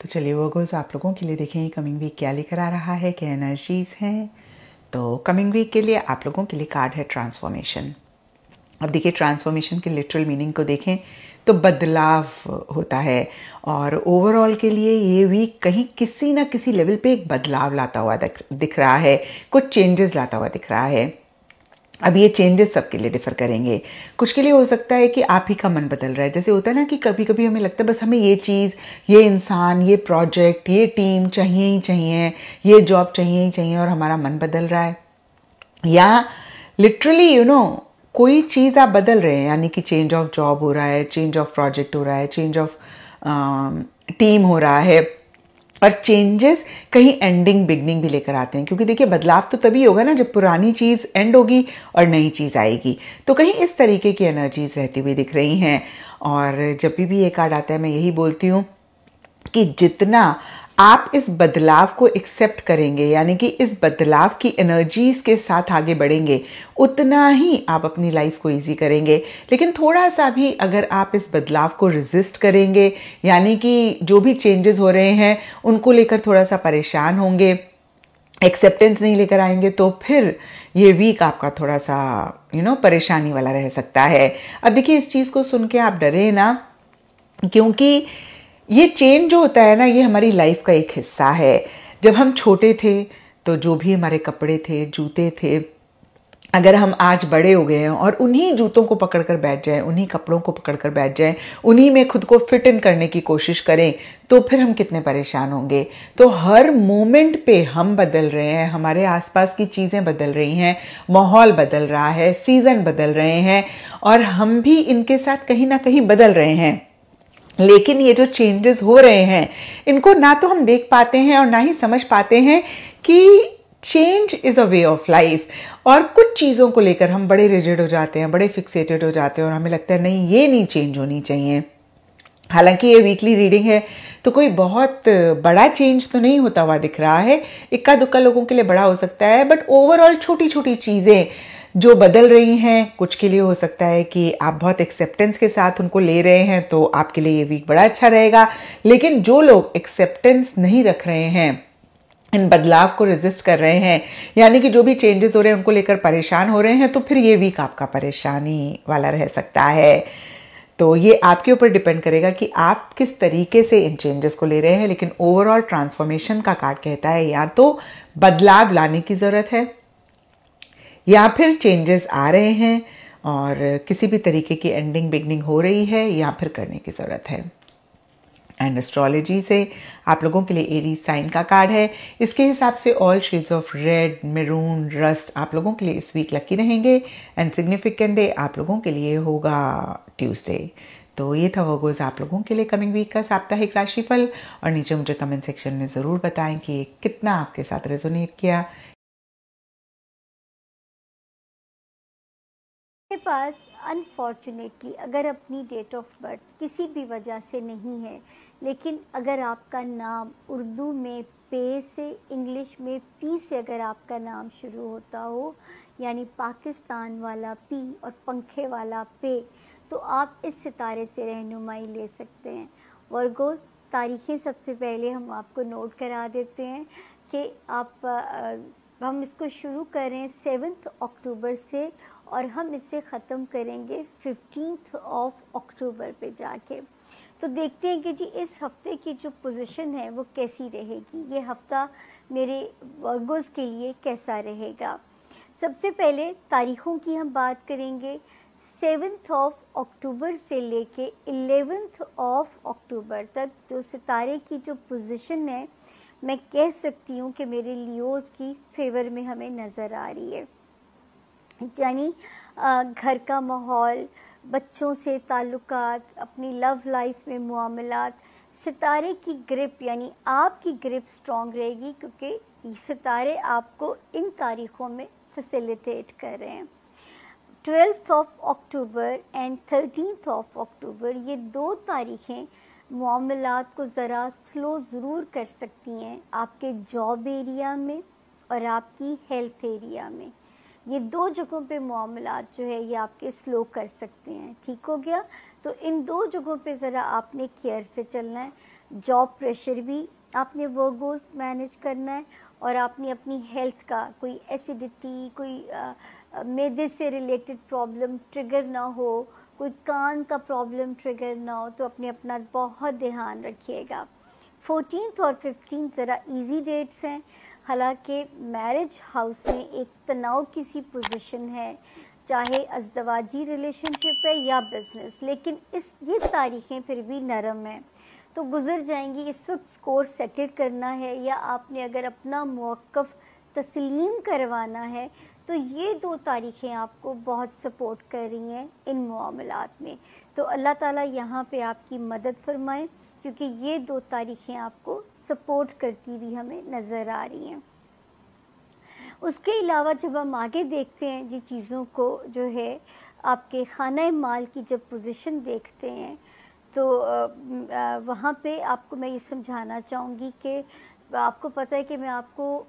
तो चलिए वर्गोस, आप लोगों के लिए देखें कमिंग वीक क्या लेकर आ रहा है, क्या एनर्जीज हैं। तो कमिंग वीक के लिए आप लोगों के लिए कार्ड है ट्रांसफॉर्मेशन। अब देखिए, ट्रांसफॉर्मेशन के लिटरल मीनिंग को देखें तो बदलाव होता है, और ओवरऑल के लिए ये वीक कहीं किसी ना किसी लेवल पे एक बदलाव लाता हुआ दिख रहा है, कुछ चेंजेस लाता हुआ दिख रहा है। अब ये चेंजेस सबके लिए डिफर करेंगे। कुछ के लिए हो सकता है कि आप ही का मन बदल रहा है। जैसे होता है ना कि कभी कभी हमें लगता है बस हमें ये चीज़, ये इंसान, ये प्रोजेक्ट, ये टीम चाहिए ही चाहिए, ये जॉब चाहिए ही चाहिए, और हमारा मन बदल रहा है। या लिटरली कोई चीज़ आप बदल रहे हैं, यानी कि चेंज ऑफ जॉब हो रहा है, चेंज ऑफ प्रोजेक्ट हो रहा है, चेंज ऑफ टीम हो रहा है, और चेंजेस कहीं एंडिंग बिगनिंग भी लेकर आते हैं। क्योंकि देखिए, बदलाव तो तभी होगा ना जब पुरानी चीज़ एंड होगी और नई चीज़ आएगी। तो कहीं इस तरीके की एनर्जीज रहती हुई दिख रही हैं। और जब भी ये कार्ड आता है मैं यही बोलती हूँ कि जितना आप इस बदलाव को एक्सेप्ट करेंगे, यानी कि इस बदलाव की एनर्जीज के साथ आगे बढ़ेंगे, उतना ही आप अपनी लाइफ को इजी करेंगे। लेकिन थोड़ा सा भी अगर आप इस बदलाव को रेजिस्ट करेंगे, यानी कि जो भी चेंजेस हो रहे हैं उनको लेकर थोड़ा सा परेशान होंगे, एक्सेप्टेंस नहीं लेकर आएंगे, तो फिर ये वीक आपका थोड़ा सा परेशानी वाला रह सकता है। अब देखिए, इस चीज़ को सुन के आप डरे ना, क्योंकि ये चेंज जो होता है ना, ये हमारी लाइफ का एक हिस्सा है। जब हम छोटे थे तो जो भी हमारे कपड़े थे, जूते थे, अगर हम आज बड़े हो गए हैं और उन्हीं जूतों को पकड़कर बैठ जाएं, उन्हीं कपड़ों को पकड़कर बैठ जाएं, उन्हीं में खुद को फिट इन करने की कोशिश करें, तो फिर हम कितने परेशान होंगे। तो हर मोमेंट पे हम बदल रहे हैं, हमारे आसपास की चीज़ें बदल रही हैं, माहौल बदल रहा है, सीज़न बदल रहे हैं, और हम भी इनके साथ कहीं ना कहीं बदल रहे हैं। लेकिन ये जो चेंजेस हो रहे हैं, इनको ना तो हम देख पाते हैं और ना ही समझ पाते हैं कि change is a way of life. और कुछ चीज़ों को लेकर हम बड़े रिजिड हो जाते हैं, बड़े फिक्सेटेड हो जाते हैं, और हमें लगता है नहीं, ये नहीं चेंज होनी चाहिए। हालांकि ये वीकली रीडिंग है तो कोई बहुत बड़ा चेंज तो नहीं होता हुआ दिख रहा है। इक्का दुक्का लोगों के लिए बड़ा हो सकता है, बट ओवरऑल छोटी छोटी चीज़ें जो बदल रही हैं, कुछ के लिए हो सकता है कि आप बहुत एक्सेप्टेंस के साथ उनको ले रहे हैं, तो आपके लिए ये वीक बड़ा अच्छा रहेगा। लेकिन जो लोग एक्सेप्टेंस नहीं रख रहे हैं, इन बदलाव को रेजिस्ट कर रहे हैं, यानी कि जो भी चेंजेस हो रहे हैं उनको लेकर परेशान हो रहे हैं, तो फिर ये वीक आपका परेशानी वाला रह सकता है। तो ये आपके ऊपर डिपेंड करेगा कि आप किस तरीके से इन चेंजेस को ले रहे हैं। लेकिन ओवरऑल ट्रांसफॉर्मेशन का कार्ड कहता है या तो बदलाव लाने की ज़रूरत है, या फिर चेंजेस आ रहे हैं और किसी भी तरीके की एंडिंग बिगनिंग हो रही है, या फिर करने की ज़रूरत है। एंड एस्ट्रोलॉजी से आप लोगों के लिए एरीज साइन का कार्ड है। इसके हिसाब से all shades of red, maroon, rust आप लोगों के लिए इस वीक लकी रहेंगे। एंड सिग्निफिकेंट डे आप लोगों के लिए होगा ट्यूसडे। तो ये था वर्गोस आप लोगों के लिए कमिंग वीक का साप्ताहिक राशिफल। और नीचे मुझे कमेंट सेक्शन में ज़रूर बताएं कि कितना आपके साथ रेजोनेट किया। के पास अनफॉर्चुनेटली अगर अपनी डेट ऑफ बर्थ किसी भी वजह से नहीं है, लेकिन अगर आपका नाम उर्दू में पे से, इंग्लिश में पी से अगर आपका नाम शुरू होता हो, यानी पाकिस्तान वाला पी और पंखे वाला पे, तो आप इस सितारे से रहनुमाई ले सकते हैं। वर्गोस, तारीखें सबसे पहले हम आपको नोट करा देते हैं कि हम इसको शुरू करें 7 अक्टूबर से, और हम इसे ख़त्म करेंगे 15 अक्टूबर पे जाके। तो देखते हैं कि जी इस हफ्ते की जो पोजीशन है वो कैसी रहेगी, ये हफ्ता मेरे वर्गोस के लिए कैसा रहेगा। सबसे पहले तारीख़ों की हम बात करेंगे। 7 अक्टूबर से लेके 11 अक्टूबर तक जो सितारे की जो पोजीशन है, मैं कह सकती हूँ कि मेरे लियोज़ की फेवर में हमें नज़र आ रही है। यानी घर का माहौल, बच्चों से ताल्लुकात, अपनी लव लाइफ में मामलात, सितारे की ग्रिप यानी आपकी ग्रिप स्ट्रॉन्ग रहेगी, क्योंकि सितारे आपको इन तारीख़ों में फैसिलिटेट कर रहे हैं। 12th of October and 13th of October, ये 2 तारीखें मामलात को ज़रा स्लो ज़रूर कर सकती हैं आपके जॉब एरिया में और आपकी हेल्थ एरिया में। ये 2 जगहों पे मामलात जो है ये आपके स्लो कर सकते हैं। ठीक हो गया? तो इन 2 जगहों पे ज़रा आपने केयर से चलना है। जॉब प्रेशर भी आपने वर्गोस मैनेज करना है और आपने अपनी हेल्थ का कोई एसिडिटी, कोई मैदे से रिलेटेड प्रॉब्लम ट्रिगर ना हो, कोई कान का प्रॉब्लम ट्रिगर ना हो, तो अपना बहुत ध्यान रखिएगा। 14th और 15th ज़रा इजी डेट्स हैं। हालांकि मैरिज हाउस में एक तनाव की सी पोजीशन है, चाहे अज़दवाजी रिलेशनशिप है या बिज़नेस, लेकिन ये तारीखें फिर भी नरम हैं तो गुज़र जाएंगी। इस वक्त स्कोर सेटल करना है या आपने अगर अपना मौक़िफ़ तस्लीम करवाना है तो ये 2 तारीखें आपको बहुत सपोर्ट कर रही हैं इन मामलात में। तो अल्लाह ताला यहाँ पे आपकी मदद फरमाए, क्योंकि ये 2 तारीखें आपको सपोर्ट करती हुई हमें नज़र आ रही हैं। उसके अलावा जब हम आगे देखते हैं जी चीज़ों को, जो है आपके खाना माल की जब पोजीशन देखते हैं तो वहाँ पे आपको मैं ये समझाना चाहूँगी कि आपको पता है कि मैं आपको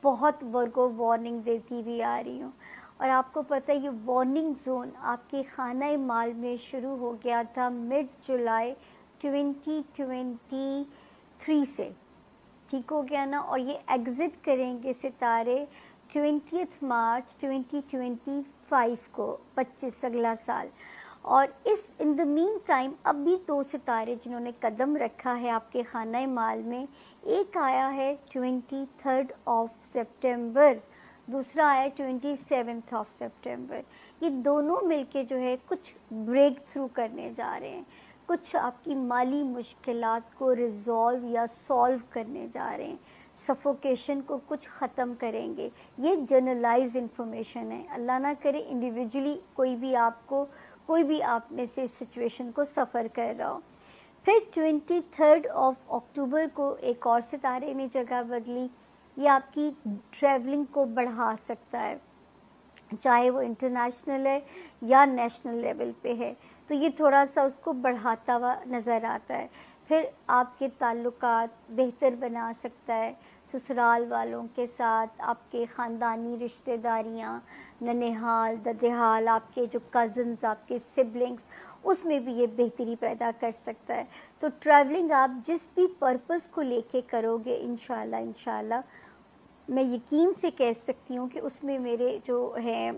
बहुत वर्गो वार्निंग देती हुई आ रही हूँ और आपको पता है ये वार्निंग जोन आपके खाना माल में शुरू हो गया था मिड जुलाई 2023 से। ठीक हो गया ना? और ये एग्ज़िट करेंगे सितारे 20 मार्च 2025 को, 25 अगला साल। और इस इन द मीन टाइम अब भी 2 सितारे जिन्होंने कदम रखा है आपके खाना माल में, एक आया है 23 ऑफ सितंबर, दूसरा आया 27 ऑफ सितंबर। ये दोनों मिलके जो है कुछ ब्रेक थ्रू करने जा रहे हैं, कुछ आपकी माली मुश्किलात को रिज़ॉल्व या सॉल्व करने जा रहे हैं, सफोकेशन को कुछ ख़त्म करेंगे। ये जनरलाइज इन्फॉर्मेशन है, अल्लाह ना करे इंडिविजुअली कोई भी आप में से इस सिचुएशन को सफ़र कर रहा हो। फिर 23 ऑफ अक्टूबर को एक और सितारे ने जगह बदली। ये आपकी ट्रैवलिंग को बढ़ा सकता है, चाहे वो इंटरनेशनल है या नेशनल लेवल पे है, तो ये थोड़ा सा उसको बढ़ाता हुआ नज़र आता है। फिर आपके ताल्लुकात बेहतर बना सकता है ससुराल वालों के साथ, आपके ख़ानदानी रिश्तेदारियाँ, ननिहाल ददेहाल, आपके जो कज़न्स, आपके सिबलिंग्स, उसमें भी ये बेहतरी पैदा कर सकता है। तो ट्रैवलिंग आप जिस भी पर्पस को लेके करोगे इंशाल्लाह मैं यकीन से कह सकती हूँ कि उसमें मेरे जो हैं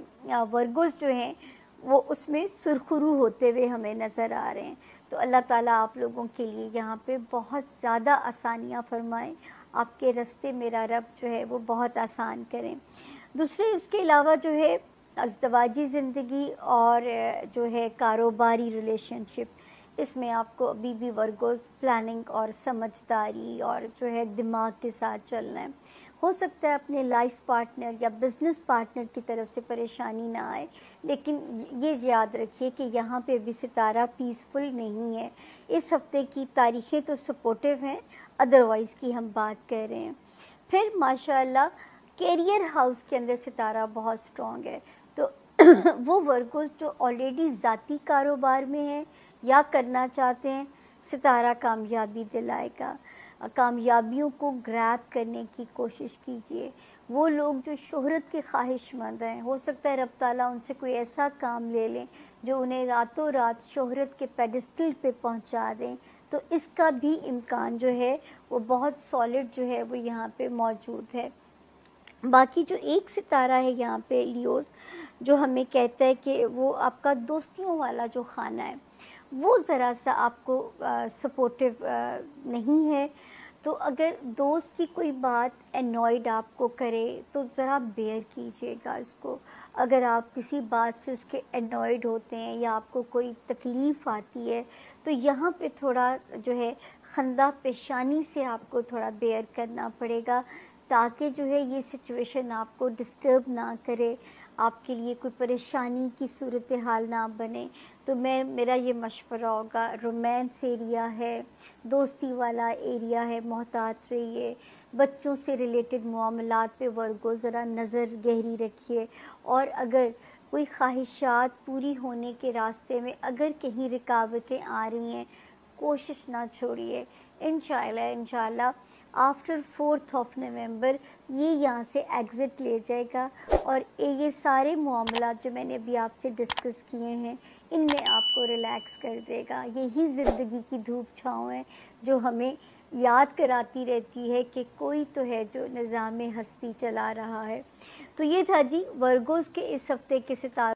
वर्गोस जो हैं वो उसमें सुरखरू होते हुए हमें नज़र आ रहे हैं। तो अल्लाह ताला आप लोगों के लिए यहाँ पे बहुत ज़्यादा आसानियाँ फरमाएं, आपके रास्ते मेरा रब जो है वो बहुत आसान करें। दूसरे उसके अलावा जो है अज़दवाजी ज़िंदगी और जो है कारोबारी रिलेशनशिप, इसमें आपको अभी भी वर्गोस प्लानिंग और समझदारी और जो है दिमाग के साथ चलना है। हो सकता है अपने लाइफ पार्टनर या बिज़नेस पार्टनर की तरफ से परेशानी ना आए, लेकिन ये याद रखिए कि यहाँ पे अभी सितारा पीसफुल नहीं है। इस हफ्ते की तारीखें तो सपोर्टिव हैं, अदरवाइज़ की हम बात कर रहे हैं। फिर माशाअल्लाह कैरियर हाउस के अंदर सितारा बहुत स्ट्रॉन्ग है, तो वो वर्गोस जो ऑलरेडी ज़ाती कारोबार में हैं या करना चाहते हैं, सितारा कामयाबी दिलाएगा। कामयाबियों को ग्रैब करने की कोशिश कीजिए। वो लोग जो शोहरत के ख्वाहिशमंद हैं, हो सकता है रब ताला उनसे कोई ऐसा काम ले लें जो उन्हें रातों रात शोहरत के पेडिस्टल पे पहुंचा दें, तो इसका भी इम्कान जो है वो बहुत सॉलिड जो है वो यहाँ पे मौजूद है। बाकी जो एक सितारा है यहाँ पे लियोस, जो हमें कहता है कि वो आपका दोस्तियों वाला जो खाना है वो ज़रा सा आपको सपोर्टिव नहीं है। तो अगर दोस्त की कोई बात एनॉयड आपको करे तो ज़रा बेयर कीजिएगा इसको। अगर आप किसी बात से उसके एनॉयड होते हैं या आपको कोई तकलीफ़ आती है तो यहाँ पे थोड़ा जो है खंदा पेशानी से आपको थोड़ा बेयर करना पड़ेगा, ताकि जो है ये सिचुएशन आपको डिस्टर्ब ना करे, आपके लिए कोई परेशानी की सूरत हाल ना बने। तो मेरा ये मशवरा होगा, रोमांस एरिया है, दोस्ती वाला एरिया है, मोहतात रहिए। बच्चों से रिलेटेड मामलात पे वर्गो ज़रा नज़र गहरी रखिए, और अगर कोई ख्वाहिशात पूरी होने के रास्ते में अगर कहीं रुकावटें आ रही हैं, कोशिश ना छोड़िए। इंशाल्लाह आफ्टर 4th ऑफ नवंबर ये यहाँ से एग्ज़िट ले जाएगा और ये सारे मामलात जो मैंने अभी आपसे डिस्कस किए हैं इनमें आपको रिलैक्स कर देगा। यही ज़िंदगी की धूप छाँव है जो हमें याद कराती रहती है कि कोई तो है जो निज़ाम हस्ती चला रहा है। तो ये था जी वर्गोज़ के इस हफ्ते के सितारों